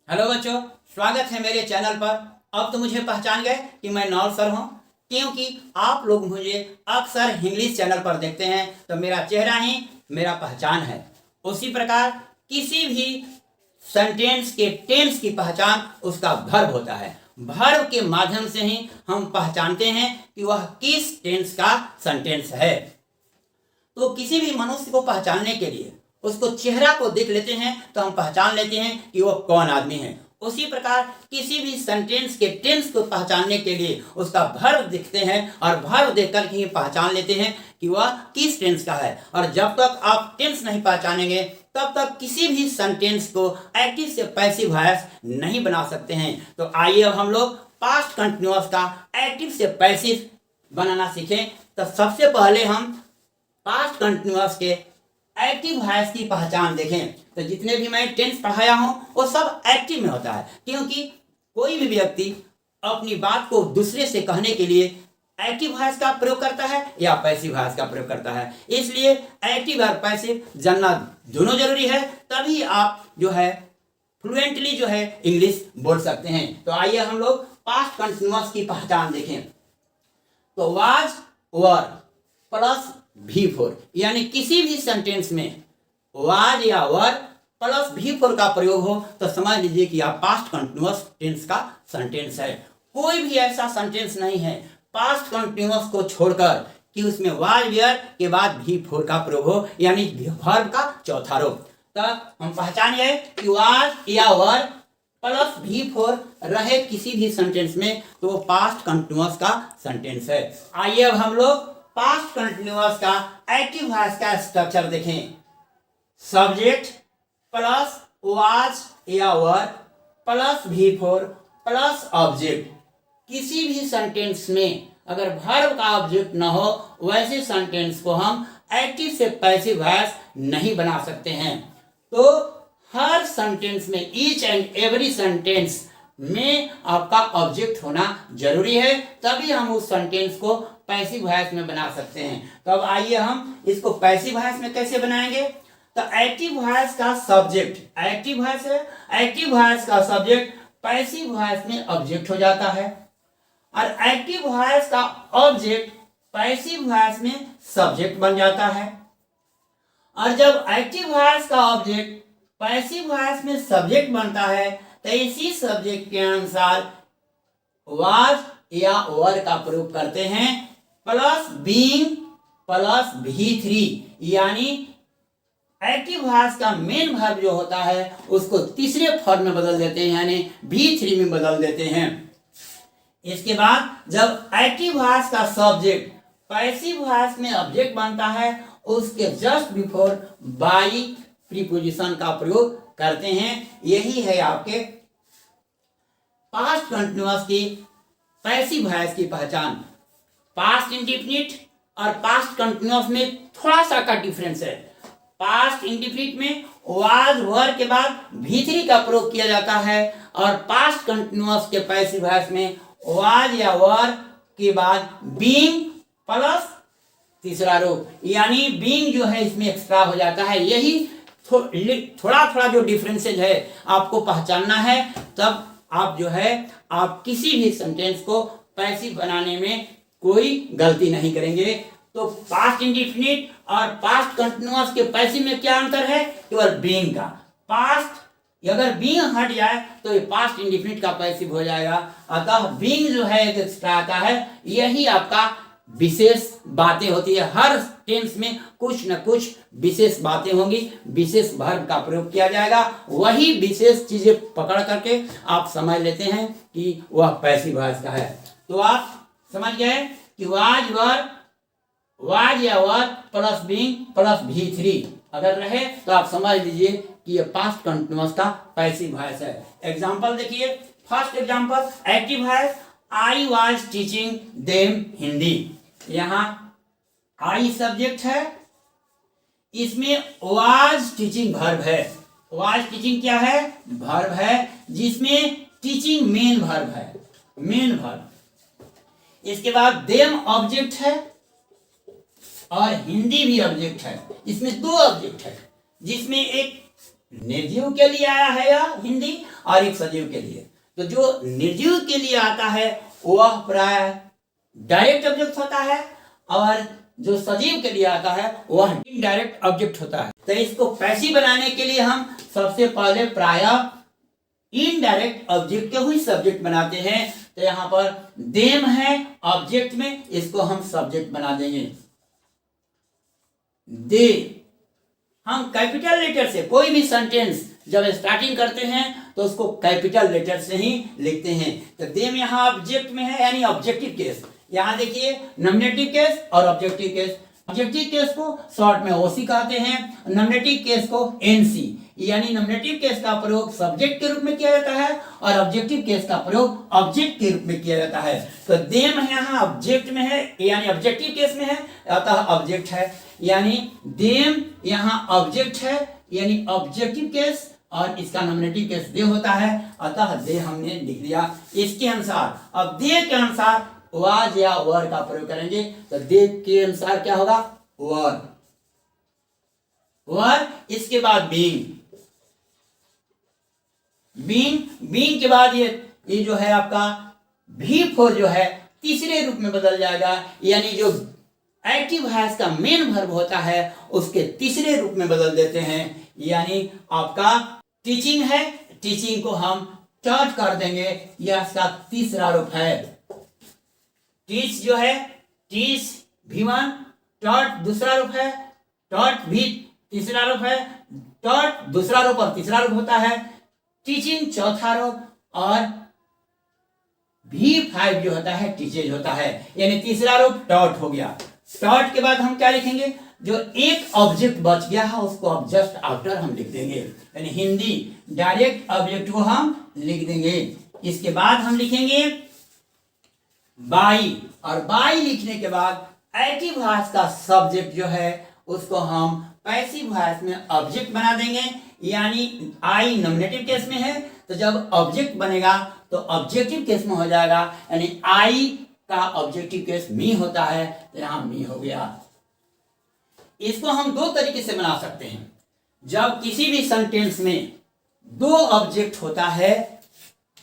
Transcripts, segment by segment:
Hello बच्चों, स्वागत है मेरे चैनल पर। अब तो मुझे पहचान गए कि मैं नौल सर हूँ, क्योंकि आप लोग मुझे अक्सर इंग्लिश चैनल पर देखते हैं तो मेरा चेहरा ही मेरा पहचान है। उसी प्रकार किसी भी सेंटेंस के टेंस की पहचान उसका वर्ब होता है। वर्ब के माध्यम से ही हम पहचानते हैं कि वह किस टेंस का सेंटेंस है। तो किसी भी मनुष्य को पहचानने के लिए उसको चेहरा को देख लेते हैं तो हम पहचान लेते हैं कि वह कौन आदमी है। उसी प्रकार किसी भी सेंटेंस के टेंस को पहचानने के लिए उसका वर्ब दिखते हैं और वर्ब देखकर ही पहचान लेते हैं कि वह किस टेंस का है। और जब तक आप टेंस नहीं पहचानेंगे तब तक किसी भी सेंटेंस को एक्टिव से पैसिव वॉइस नहीं बना सकते हैं। तो आइए अब हम लोग पास्ट कंटिन्यूअस का एक्टिव से पैसिव बनाना सीखें। तो सबसे पहले हम पास्ट कंटिन्यूअस के एक्टिव वॉइस की पहचान देखें। तो जितने भी मैं टेंस पढ़ाया हूं वो सब एक्टिव में होता है, क्योंकि कोई भी व्यक्ति अपनी बात को दूसरे से कहने के लिए एक्टिव वॉइस का प्रयोग करता है या पैसिव वॉइस का प्रयोग करता है। इसलिए एक्टिव और पैसिव जानना दोनों जरूरी है, तभी आप जो है फ्लुएंटली जो है इंग्लिश बोल सकते हैं। तो आइए हम लोग पास्ट कंटिन्यूअस की पहचान देखें। तो वाज वर प्लस V4, यानी किसी भी सेंटेंस में वाज या वर प्लस V4 का प्रयोग हो तो समझ लीजिए कि आप पास्ट कंटिन्यूअस टेंस का सेंटेंस है। कोई भी ऐसा सेंटेंस नहीं है पास्ट कंटिन्यूअस को छोड़कर कि उसमें वाज वेयर के बाद V4 का प्रयोग हो, यानी वर्ब का चौथा रूप। तब हम पहचान गए कि वाज या वर प्लस V4 रहे किसी भी सेंटेंस में तो वो पास्ट कंटिन्यूअस का सेंटेंस है। आइए अब हम लोग पास्ट कंटिन्यूअस का एक्टिव वॉइस का स्ट्रक्चर देखें। सब्जेक्ट प्लस वाज या वर प्लस V4 प्लस ऑब्जेक्ट। किसी भी सेंटेंस में अगर वर्ब का ऑब्जेक्ट न हो वैसे सेंटेंस को हम एक्टिव से पैसिव वॉइस नहीं बना सकते हैं। तो हर सेंटेंस में ईच एंड एवरी सेंटेंस में आपका ऑब्जेक्ट होना जरूरी है, तभी हम उस सेंटेंस को पैसिव वॉइस में बना सकते हैं। तो अब आइए हम इसको पैसिव वॉइस में कैसे बनाएंगे। तो एक्टिव वॉइस का सब्जेक्ट एक्टिव वॉइस है, एक्टिव वॉइस का सब्जेक्ट पैसिव वॉइस में ऑब्जेक्ट हो जाता है और एक्टिव वॉइस का ऑब्जेक्ट पैसिव वॉइस में सब्जेक्ट बन जाता है। और जब एक्टिव वॉइस का ऑब्जेक्ट पैसिव वॉइस में सब्जेक्ट बनता है तो इसी सब्जेक्ट के अनुसार वाज या वर का प्रयोग करते हैं प्लस बीइंग प्लस V3, यानी एक्टिव वॉइस का मेन वर्ब जो होता है उसको तीसरे फॉर्म में बदल देते हैं, यानी V3 में बदल देते हैं। इसके बाद जब एक्टिव वॉइस का सब्जेक्ट पैसिव वॉइस में ऑब्जेक्ट बनता है उसके जस्ट बिफोर बाई प्रीपोजिशन का प्रयोग करते हैं। यही है आपके पास्ट कंटिन्यूअस की पैसिव वॉइस की पहचान। पास्ट इंडेफिनिट और पास्ट कंटिन्यूअस में थोड़ा सा का डिफरेंस है। पास्ट इंडेफिनिट में वाज वर के बाद V3 का प्रयोग किया जाता है और पास्ट कंटिन्यूअस के पैसिव वॉइस में वाज या वर के बाद बीइंग प्लस तीसरा रूप, यानी बीइंग जो है इसमें एक्स्ट्रा हो जाता है। यही थोड़ा थोड़ा जो डिफरेंसेज है आपको पहचानना है, तब आप जो है आप किसी भी सेंटेंस को पैसिव बनाने में कोई गलती नहीं करेंगे। तो पास्ट इंडेफिनिट और पास्ट कंटिन्यूअस के पैसिव में क्या अंतर है, केवल बीइंग का। पास्ट अगर बीइंग हट जाए तो ये पास्ट इंडेफिनिट का पैसिव हो जाएगा। अतः बीइंग जो है एक्स्ट्रा आता है। यही आपका विशेष बातें होती है, हर टेंस में कुछ न कुछ विशेष बातें होंगी, विशेष वर्ब का प्रयोग किया जाएगा। वही विशेष चीजें पकड़ करके आप समझ लेते हैं कि वह पैसिव वॉइस का है। तो आप समझ गए कि वाज या वर प्लस बीइंग प्लस V3 अगर रहे तो आप समझ लीजिए कि ये पास्ट कंटिन्यूअस का पैसिव वॉइस है। एग्जांपल देखिए। First example active voice, I was teaching them Hindi. यहाँ आई सब्जेक्ट है, इसमें वाज टीचिंग वर्ब है। वाज टीचिंग क्या है, वर्ब है, जिसमें टीचिंग मेन वर्ब है, मेन वर्ब। इसके बाद देम ऑब्जेक्ट है और हिंदी भी ऑब्जेक्ट है। इसमें दो ऑब्जेक्ट है, जिसमें एक निर्जीव के लिए आया है यह हिंदी, और एक सजीव के लिए। तो जो निर्जीव के लिए आता है वह प्राय डायरेक्ट ऑब्जेक्ट होता है, और जो सजीव के लिए आता है वह इनडायरेक्ट ऑब्जेक्ट होता है। तो इसको पैसिव बनाने के लिए हम सबसे पहले प्रायः इनडायरेक्ट ऑब्जेक्ट के ही सब्जेक्ट बनाते हैं। तो यहां पर देम है ऑब्जेक्ट में, इसको हम सब्जेक्ट बना देंगे दे। हम कैपिटल लेटर से कोई भी सेंटेंस जब स्टार्टिंग करते हैं तो उसको कैपिटल लेटर से ही लिखते हैं। तो देम यहाँ ऑब्जेक्ट में है, यानी ऑब्जेक्टिव केस। यहाँ देखिए नॉमिनेटिव केस और ऑब्जेक्टिव केस। ऑब्जेक्टिव केस को शॉर्ट में ओसी कहते हैं, नॉमिनेटिव केस को एनसी, यानी नॉमिनेटिव केस का प्रयोग सब्जेक्ट के रूप में किया जाता है और ऑब्जेक्टिव केस का प्रयोग ऑब्जेक्ट के रूप में किया जाता है। तो देम यहाँ ऑब्जेक्ट में है, यानी ऑब्जेक्टिव केस में है, अतः ऑब्जेक्ट है। यानी देम यहाँ ऑब्जेक्ट है, यानी ऑब्जेक्टिव केस, और इसका नॉमिनेटिव केस दे होता है, अतः दे हमने लिख दिया। इसके अनुसार अब दे के अनुसार वाज या वर का प्रयोग करेंगे। तो दे के अनुसार क्या होगा? वर, वर। इसके बाद बीइंग, बीइंग के बाद ये जो है आपका V4 जो है तीसरे रूप में बदल जाएगा, यानी जो एक्टिव वॉइस का मेन वर्ब होता है उसके तीसरे रूप में बदल देते हैं। यानी आपका टीचिंग है, टीचिंग को हम टॉट कर देंगे, यह इसका तीसरा रूप है। टीच जो है टीच V1, टॉट दूसरा रूप है, टॉट भी तीसरा रूप है, टॉट दूसरा रूप और तीसरा रूप होता है, टीचिंग चौथा रूप, और V5 जो होता है टीचेज होता है, यानी तीसरा रूप टॉट हो गया। टॉट के बाद हम क्या लिखेंगे? जो एक ऑब्जेक्ट बच गया है उसको अब जस्ट आफ्टर हम लिख देंगे, यानी हिंदी डायरेक्ट ऑब्जेक्ट को हम लिख देंगे। इसके बाद हम लिखेंगे बाई, और बाई लिखने के बाद एक्टिव वॉइस का सब्जेक्ट जो है उसको हम पैसिव वॉइस में ऑब्जेक्ट बना देंगे। यानी आई नॉमिनेटिव केस में है, तो जब ऑब्जेक्ट बनेगा तो ऑब्जेक्टिव केस में हो जाएगा, यानी आई का ऑब्जेक्टिव केस मी होता है, तो यहां मी हो गया। इसको हम दो तरीके से बना सकते हैं। जब किसी भी सेंटेंस में दो ऑब्जेक्ट होता है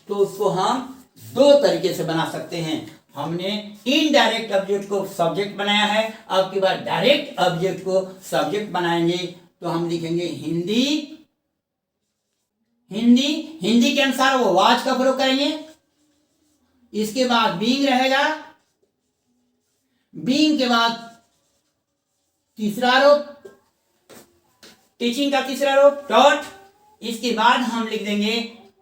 तो उसको हम दो तरीके से बना सकते हैं। हमने इनडायरेक्ट ऑब्जेक्ट को सब्जेक्ट बनाया है, अब की बार डायरेक्ट ऑब्जेक्ट को सब्जेक्ट बनाएंगे। तो हम लिखेंगे हिंदी, हिंदी, हिंदी के अनुसार वो वाज का प्रयोग करेंगे। इसके बाद बीइंग रहेगा, बीइंग के बाद तीसरा रूप, टीचिंग का तीसरा रूप टॉट। इसके बाद हम लिख देंगे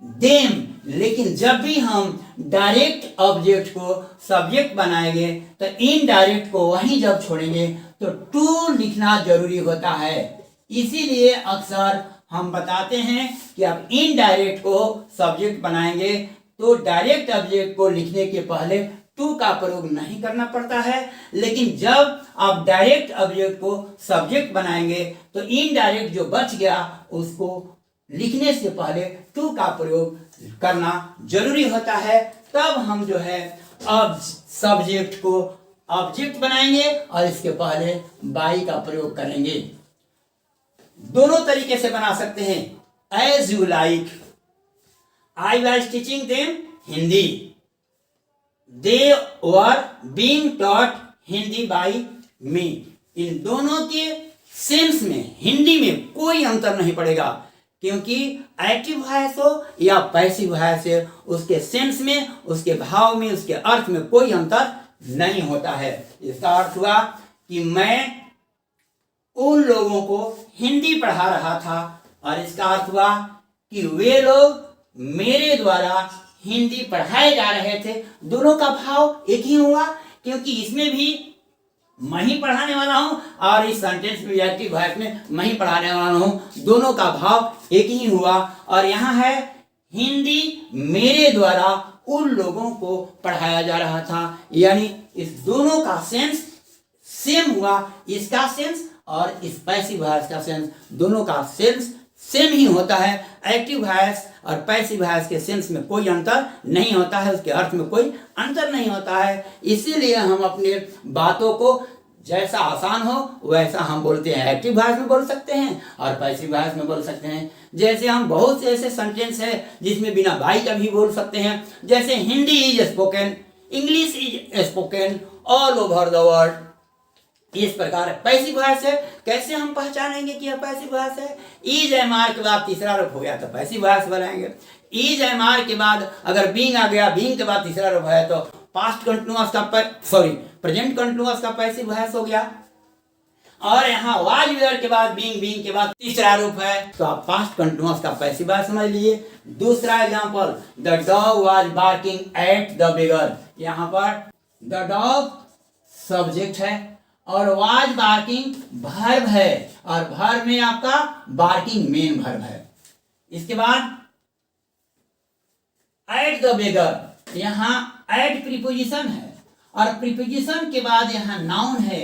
देम। लेकिन जब भी हम डायरेक्ट ऑब्जेक्ट को सब्जेक्ट बनाएंगे तो इनडायरेक्ट को वहीं जब छोड़ेंगे तो टू लिखना जरूरी होता है। इसीलिए अक्सर हम बताते हैं कि आप इनडायरेक्ट को सब्जेक्ट बनाएंगे तो डायरेक्ट ऑब्जेक्ट को लिखने के पहले टू का प्रयोग नहीं करना पड़ता है, लेकिन जब आप डायरेक्ट ऑब्जेक्ट को सब्जेक्ट बनाएंगे तो इनडायरेक्ट जो बच गया उसको लिखने से पहले टू का प्रयोग करना जरूरी होता है। तब हम जो है अब सब्जेक्ट को ऑब्जेक्ट बनाएंगे और इसके पहले बाई का प्रयोग करेंगे। दोनों तरीके से बना सकते हैं। As you like, I was teaching them Hindi, they were being taught Hindi by me. इन दोनों के सेंस में हिंदी में कोई अंतर नहीं पड़ेगा, क्योंकि एक्टिव वॉइस हो या पैसिव वॉइस हो, उसके सेंस में, उसके भाव में, उसके अर्थ में कोई अंतर नहीं होता है। इसका अर्थ हुआ कि मैं उन लोगों को हिंदी पढ़ा रहा था, और इसका अर्थ हुआ कि वे लोग मेरे द्वारा हिंदी पढ़ाए जा रहे थे। दोनों का भाव एक ही हुआ, क्योंकि इसमें भी मैं ही पढ़ाने वाला हूं और इस सेंटेंस में एक्टिव वॉइस में मैं ही पढ़ाने वाला हूं। दोनों का भाव एक ही हुआ। और यहाँ है हिंदी मेरे द्वारा उन लोगों को पढ़ाया जा रहा था, यानी इस दोनों का सेंस सेम हुआ। इसका सेंस और इस पैसिव वॉइस का सेंस, दोनों का सेंस सेम ही होता है। एक्टिव वॉइस और पैसिव वॉइस के सेंस में कोई अंतर नहीं होता है, उसके अर्थ में कोई अंतर नहीं होता है। इसीलिए हम अपने बातों को जैसा आसान हो वैसा हम बोलते हैं, एक्टिव वॉइस में बोल सकते हैं और पैसिव वॉइस में बोल सकते हैं। जैसे हम बहुत से ऐसे सेंटेंस है जिसमें बिना बाई का भी बोल सकते हैं, जैसे Hindi is spoken, English is spoken all over the world. इस प्रकार पैसिव वॉइस है। कैसे हम पहचानेंगे कि यह पैसिव वॉइस है? इज एम आर के बाद तीसरा रूप हो गया तो पैसिव वॉइस बनाएंगे। इज एम आर के बाद अगर बीइंग आ गया, बीइंग के बाद तीसरा रूप है तो पास्ट कंटिन्यूअस का प्रेजेंट कंटिन्यूअस का पैसिव वॉइस हो गया। और यहाँ वाज वेयर के बाद बीइंग, बीइंग के बाद तीसरा रूप है तो आप पास्ट कंटिन्यूअस का पैसिव वॉइस समझ लीजिए। दूसरा example, the dog was barking at the beggar. यहाँ पर द डॉग सब्जेक्ट है और वाज बार्किंग वर्ब है और वर्ब में आपका बार्किंग मेन वर्ब है। इसके बाद एट द बेगर, यहाँ एट प्रीपोजिशन है और प्रीपोजिशन के बाद यहाँ नाउन है।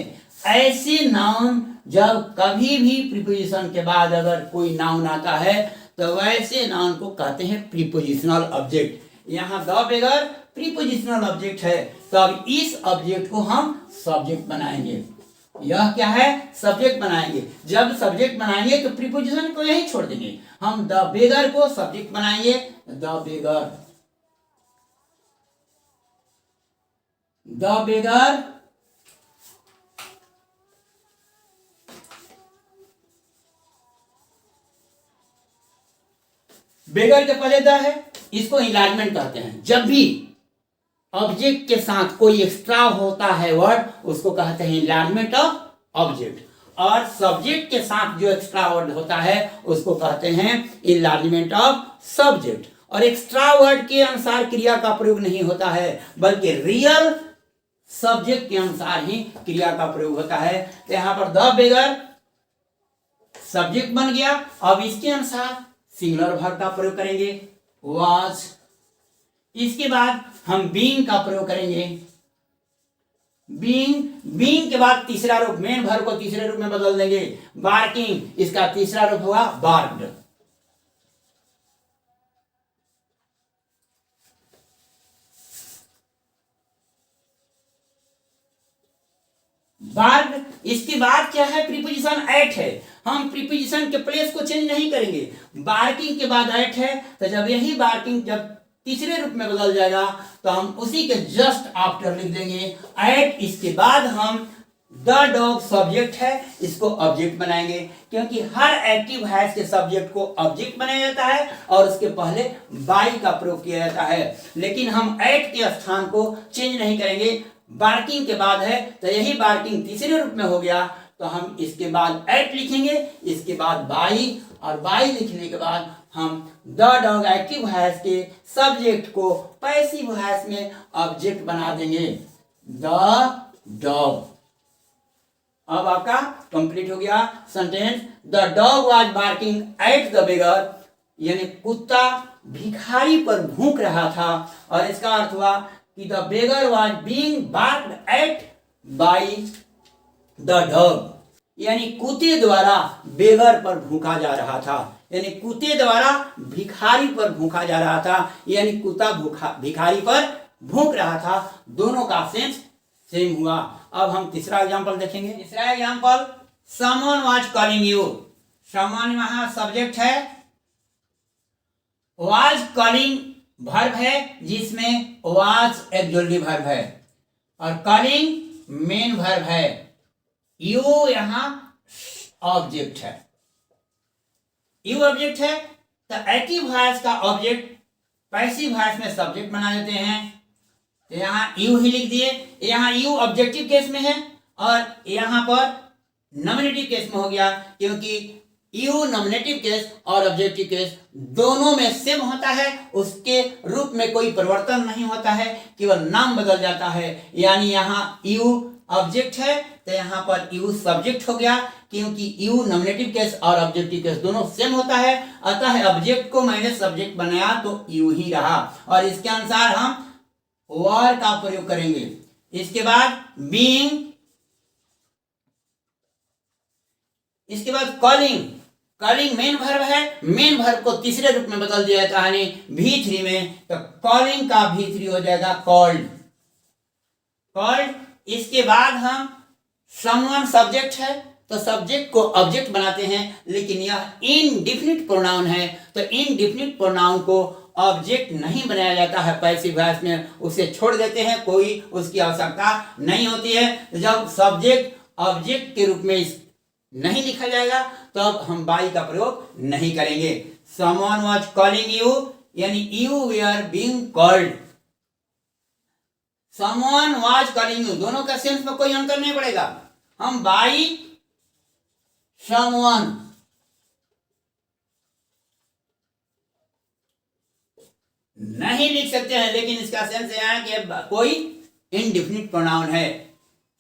ऐसे नाउन जब कभी भी प्रीपोजिशन के बाद अगर कोई नाउन आता है तो वैसे नाउन को कहते हैं प्रीपोजिशनल ऑब्जेक्ट। यहाँ द बेगर प्रीपोजिशनल ऑब्जेक्ट है तो अब इस ऑब्जेक्ट को हम सब्जेक्ट बनाएंगे। यह क्या है? सब्जेक्ट बनाएंगे। जब सब्जेक्ट बनाएंगे तो प्रीपोजिशन को यही छोड़ देंगे, हम द बेगर को सब्जेक्ट बनाएंगे। द बेगर, द बेगर बेगर के पहले द है, इसको इनलार्जमेंट कहते हैं। जब भी ऑब्जेक्ट के साथ कोई एक्स्ट्रा होता है वर्ड उसको कहते हैं इनलार्जमेंट ऑफ ऑब्जेक्ट, और सब्जेक्ट के साथ जो एक्स्ट्रा वर्ड होता है उसको कहते हैं इनलार्जमेंट ऑफ सब्जेक्ट। और एक्स्ट्रा वर्ड के अनुसार क्रिया का प्रयोग नहीं होता है बल्कि रियल सब्जेक्ट के अनुसार ही क्रिया का प्रयोग होता है। तो यहां पर द बेगर सब्जेक्ट बन गया। अब इसके अनुसार सिंगुलर वर्ब का प्रयोग करेंगे, वाज। इसके बाद हम बीइंग का प्रयोग करेंगे, बीइंग। बीइंग के बाद तीसरा रूप मेन वर्ब को तीसरे रूप में बदल देंगे, बार्किंग, इसका तीसरा रूप होगा बार्क्ड। बार्क्ड। इसके बाद क्या है? प्रीपोजिशन एट है, हम प्रीपोजिशन के प्लेस को चेंज नहीं करेंगे। बार्किंग के बाद एट है तो जब यही बार्किंग जब तीसरे रूप में बदल जाएगा तो हम उसी के जस्ट आफ्टर लिख देंगे एट। इसके बाद हम द डॉग सब्जेक्ट है, इसको ऑब्जेक्ट बनाएंगे क्योंकि हर एक्टिव वॉइस के सब्जेक्ट को ऑब्जेक्ट बनाया जाता है और उसके पहले बाई का प्रयोग किया जाता है। लेकिन हम एट के स्थान को चेंज नहीं करेंगे। बार्किंग के बाद है तो यही बार्किंग तीसरे रूप में हो गया तो हम इसके बाद एट लिखेंगे, इसके बाद बाई, और बाई लिखने के बाद हम द डॉग एक्टिव वॉइस के सब्जेक्ट को पैसिव वॉइस में ऑब्जेक्ट बना देंगे, द डॉग। अब आपका कंप्लीट हो गया sentence. The dog was barking at the beggar, यानी कुत्ता भिखारी पर भूख रहा था, और इसका अर्थ हुआ कि the beggar was being barked at by the dog, यानी कुत्ते द्वारा बेगर पर भूखा जा रहा था, यानी कुत्ते द्वारा भिखारी पर भूखा जा रहा था, यानी कुत्ता भिखारी पर भूख रहा था। दोनों का सेंस सेम हुआ। अब हम तीसरा एग्जांपल देखेंगे। तीसरा example, someone was calling you. Someone वहां सब्जेक्ट है, वाज कॉलिंग वर्ब है जिसमें वाज एक्सक्लूसिव वर्ब है और कॉलिंग मेन वर्ब है, यू यहां ऑब्जेक्ट है। यू ऑब्जेक्ट है तो एक्टिव वॉइस का ऑब्जेक्ट पैसिव वॉइस में सब्जेक्ट बना देते हैं। तो यहाँ यू ही लिख दिए। यहाँ यू ऑब्जेक्टिव केस में है और यहाँ पर नॉमिनेटिव केस में हो गया, क्योंकि यू नॉमिनेटिव केस और ऑब्जेक्टिव केस दोनों में सेम होता है, उसके रूप में कोई परिवर्तन नहीं होता है, केवल नाम बदल जाता है। यानी यहाँ यू ऑब्जेक्ट है तो यहाँ पर यू सब्जेक्ट हो गया, क्योंकि यू नॉमिनेटिव केस और ऑब्जेक्टिव केस दोनों सेम होता है। अतः ऑब्जेक्ट को मैंने सब्जेक्ट बनाया तो यू ही रहा, और इसके अनुसार हम वर का प्रयोग करेंगे। इसके बाद बीइंग, इसके बाद कॉलिंग। कॉलिंग मेन वर्ब है, मेन वर्ब को तीसरे रूप में बदल दिया जाता है V3 में, तो कॉलिंग का V3 हो जाएगा कॉल्ड। कॉल्ड। इसके बाद हम समवन सब्जेक्ट है तो सब्जेक्ट को ऑब्जेक्ट बनाते हैं, लेकिन यह इनडिफिनिट प्रोनाउन है तो इनडिफिनिट प्रोनाउन को ऑब्जेक्ट नहीं बनाया जाता है पैसिव वॉइस में, उसे छोड़ देते हैं, कोई उसकी आवश्यकता नहीं होती है। जब सब्जेक्ट ऑब्जेक्ट के रूप में नहीं लिखा जाएगा तो अब हम बाई का प्रयोग नहीं करेंगे। समवन वाज कॉलिंग यू यानी you were being called, someone was calling you, दोनों का सेंस में कोई अंतर नहीं पड़ेगा। हम बाई समवन नहीं लिख सकते हैं, लेकिन इसका सेंस यह है कि कोई इनडिफिनिट प्रोनाउन है।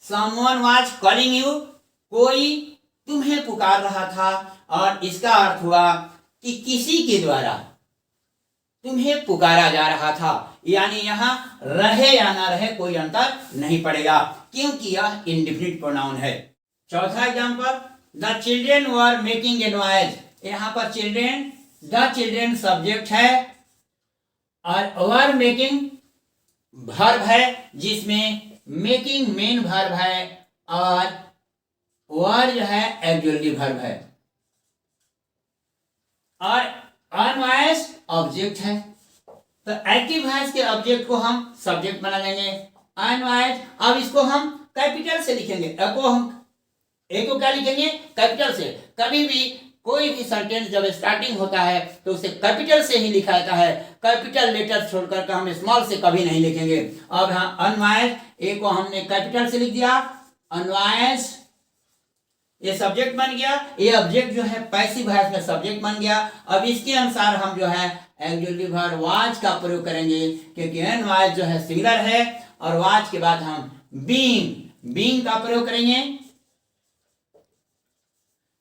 समवन वाज कॉलिंग यू, कोई तुम्हें पुकार रहा था, और इसका अर्थ हुआ कि किसी के द्वारा तुम्हें पुकारा जा रहा था, यानी यहां रहे या ना रहे कोई अंतर नहीं पड़ेगा क्योंकि यह इनडिफिनिट प्रोनाउन है। चौथा example, the children were making a noise, यहां पर चिल्ड्रेन, द चिल्ड्रेन सब्जेक्ट है और वर मेकिंग वर्ब है जिसमें मेकिंग मेन वर्ब है और वर जो है एक्चुअली वर्ब है, और अनवॉइस ऑब्जेक्ट है। तो एक्टिव वॉइस के ऑब्जेक्ट को हम सब्जेक्ट बना लेंगे। अनवॉइस, अब इसको हम कैपिटल से लिखेंगे, ए को क्या लिखेंगे? कैपिटल से। कभी भी कोई भी सेंटेंस जब स्टार्टिंग होता है तो उसे कैपिटल से ही लिखा जाता है, कैपिटल लेटर छोड़कर हम स्मॉल से कभी नहीं लिखेंगे। अब हाँ, अनवॉइस, ए को हमने कैपिटल से लिख दिया, अनवॉइस ये सब्जेक्ट बन गया, ये ऑब्जेक्ट जो है पैसिव वॉइस में सब्जेक्ट बन गया। अब इसके अनुसार हम जो है एक्चुअली वर्ब वाज का प्रयोग करेंगे क्योंकि अनवॉइस जो है सिंगुलर है, और वाज के बाद हम बीइंग का प्रयोग करेंगे।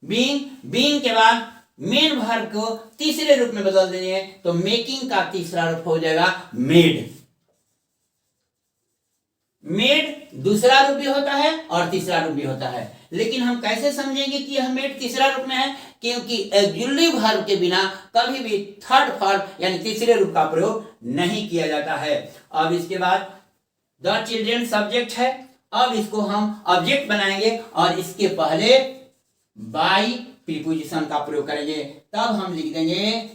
बीइंग के बाद मेन वर्ब को तीसरे रूप में बदल देंगे तो मेकिंग का तीसरा रूप हो जाएगा मेड। मेड दूसरा रूप भी होता है और तीसरा रूप भी होता है, लेकिन हम कैसे समझेंगे कि यह मेड तीसरा रूप में है? क्योंकि ऑक्सिलरी वर्ब के बिना कभी भी थर्ड फॉर्म यानी तीसरे रूप का प्रयोग नहीं किया जाता है। अब इसके बाद द चिल्ड्रेन सब्जेक्ट है, अब इसको हम ऑब्जेक्ट बनाएंगे और इसके पहले बाई प्रीपोजिशन का प्रयोग करेंगे। तब हम लिख देंगे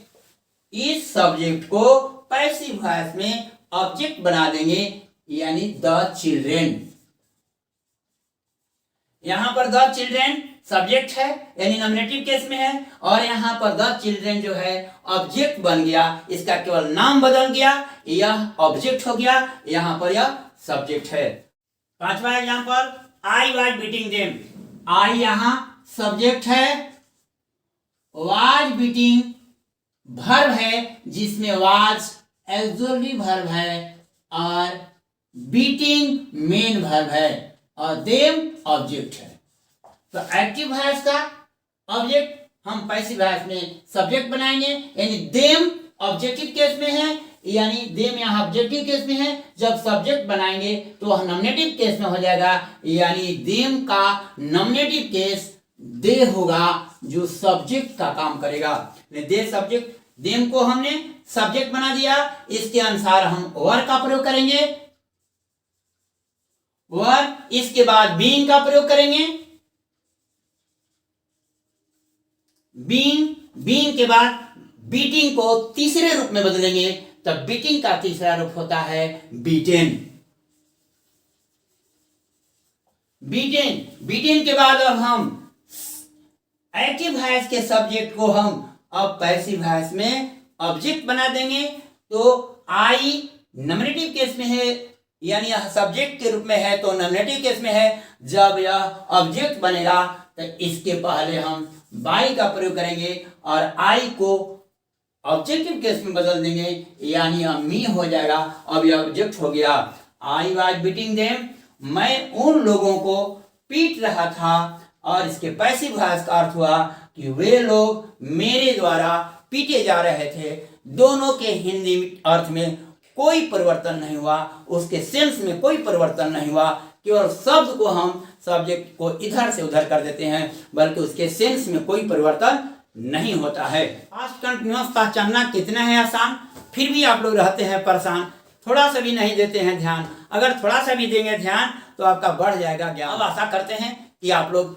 इस सब्जेक्ट को पैसिव वॉइस में ऑब्जेक्ट बना देंगे, यानी द चिल्ड्रेन। यहां पर द चिल्ड्रेन सब्जेक्ट है यानी नॉमिनेटिव केस में है, और यहां पर द चिल्ड्रेन जो है ऑब्जेक्ट बन गया, इसका केवल नाम बदल गया, यह ऑब्जेक्ट हो गया, यहां पर यह सब्जेक्ट है। पांचवा example, I was beating them, I यहां सब्जेक्ट है, वाज बीटिंग वर्ब है जिसमें वाज ऑक्सिलरी वर्ब है और बीटिंग मेन वर्ब है और देम ऑब्जेक्ट है। तो एक्टिव वॉइस का ऑब्जेक्ट हम पैसिव वॉइस में सब्जेक्ट बनाएंगे, यानी देम ऑब्जेक्टिव केस में है, यानी देम यहाँ ऑब्जेक्टिव केस में है। जब सब्जेक्ट बनाएंगे तो वह नॉमिनेटिव केस में हो जाएगा, यानी देम का नॉमिनेटिव केस दे होगा जो सब्जेक्ट का काम करेगा। दे सब्जेक्ट, देम को हमने सब्जेक्ट बना दिया, इसके अनुसार हम वर का प्रयोग करेंगे, वर, इसके बाद बीइंग का प्रयोग करेंगे, बीइंग के बाद बीटिंग को तीसरे रूप में बदलेंगे, तब बीटिंग का तीसरा रूप होता है बीटेन। बीटेन के बाद अब हम एक्टिव वॉइस के सब्जेक्ट को हम अब पैसिव वॉइस में ऑब्जेक्ट बना देंगे। तो आई नॉमिनेटिव केस में है, यानी यह सब्जेक्ट के रूप में है तो नॉमिनेटिव केस में है। जब यह ऑब्जेक्ट बनेगा तो इसके पहले हम बाई का प्रयोग करेंगे और आई को ऑब्जेक्टिव केस में बदल देंगे, यानी यह मी हो जाएगा। अब यह ऑब्जेक्ट हो गया। आई वाज बीटिंग देम, मैं उन लोगों को पीट रहा था, और इसके पैसिव वॉइस का अर्थ हुआ कि वे लोग मेरे द्वारा पीटे जा रहे थे। दोनों के हिंदी अर्थ में कोई परिवर्तन नहीं हुआ, उसके सेंस में कोई परिवर्तन नहीं हुआ, केवल शब्द को हम सब्जेक्ट को इधर से उधर कर देते हैं, बल्कि उसके सेंस में कोई परिवर्तन नहीं होता है। पास्ट कंटिन्यूअस पहचानना कितना है आसान, फिर भी आप लोग रहते हैं परेशान, थोड़ा सा भी नहीं देते हैं ध्यान। अगर थोड़ा सा भी देंगे ध्यान तो आपका बढ़ जाएगा ज्ञान। अब आशा करते हैं कि आप लोग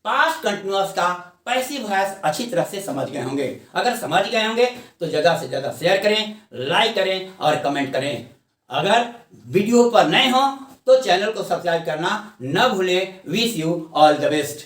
पास्ट कंटिन्यूअस का पैसिव वॉइस अच्छी तरह से समझ गए होंगे। अगर समझ गए होंगे तो ज़्यादा से ज़्यादा शेयर करें, लाइक करें और कमेंट करें। अगर वीडियो पर नए हो तो चैनल को सब्सक्राइब करना न भूलें। Wish you all the best.